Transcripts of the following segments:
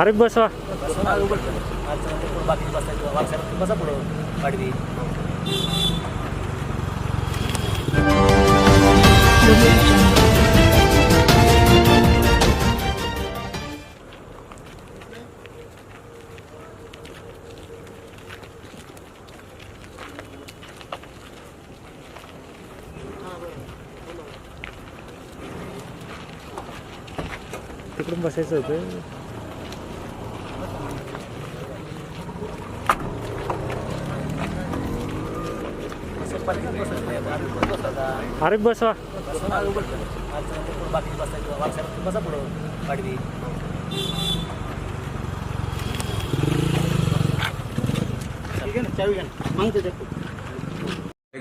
अरे बसवा बाकी बसा पुढं गाडी तिकडून बसायचं होतं. अरे बसवा बाकी बसा पुढं गाडी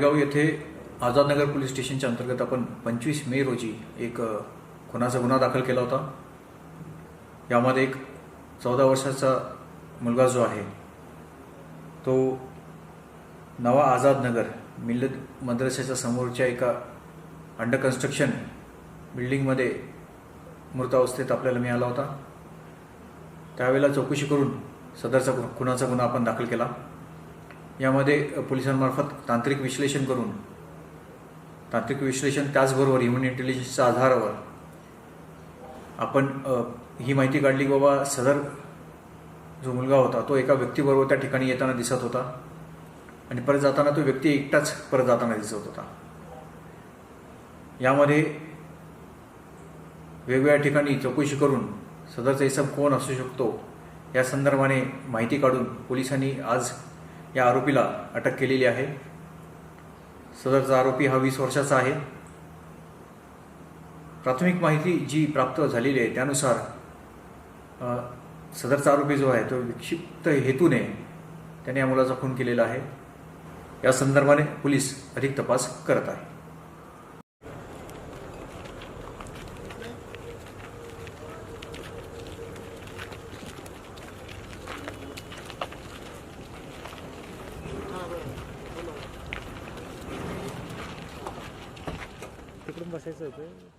गाव येथे आझादनगर पोलीस स्टेशनच्या अंतर्गत आपण 25 मे रोजी एक खुनाचा गुन्हा दाखल केला होता. यामध्ये एक 14 वर्षाचा मुलगा जो आहे तो नवा आझादनगर मिल्लत मद्रसाच्या समोरच्या एका अंडर कन्स्ट्रक्शन बिल्डिंगमध्ये मृत अवस्थेत आपल्याला मिळाला होता. त्यावेळेला चौकशी करून सदरचा खुनाचा गुन्हा आपण दाखल केला. यामध्ये पोलिसांमार्फत तांत्रिक विश्लेषण करून त्याचबरोबर ह्युमन इंटेलिजन्सच्या आधारावर आपण ही माहिती काढली की बाबा सदर जो मुलगा होता तो एका व्यक्तीबरोबर त्या ठिकाणी येताना दिसत होता आणि परत जाताना तो व्यक्ती एकटाच परत जाताना दिसत होता. यामध्ये वेगवेगळ्या ठिकाणी चौकशी करून सदरचा इसम कोण असू शकतो या संदर्भाने माहिती काढून पोलिसांनी आज या आरोपीला अटक केलेली आहे. सदरचा आरोपी हा 20 वर्षाचा आहे. प्राथमिक माहिती जी प्राप्त झालेली आहे त्यानुसार सदरचा आरोपी जो आहे तो विक्षिप्त हेतूने त्याने या मुलाचा खून केलेला आहे. या संदर्भाने पोलीस अधिक तपास करत आहे. तिकडून बसायचं होतं.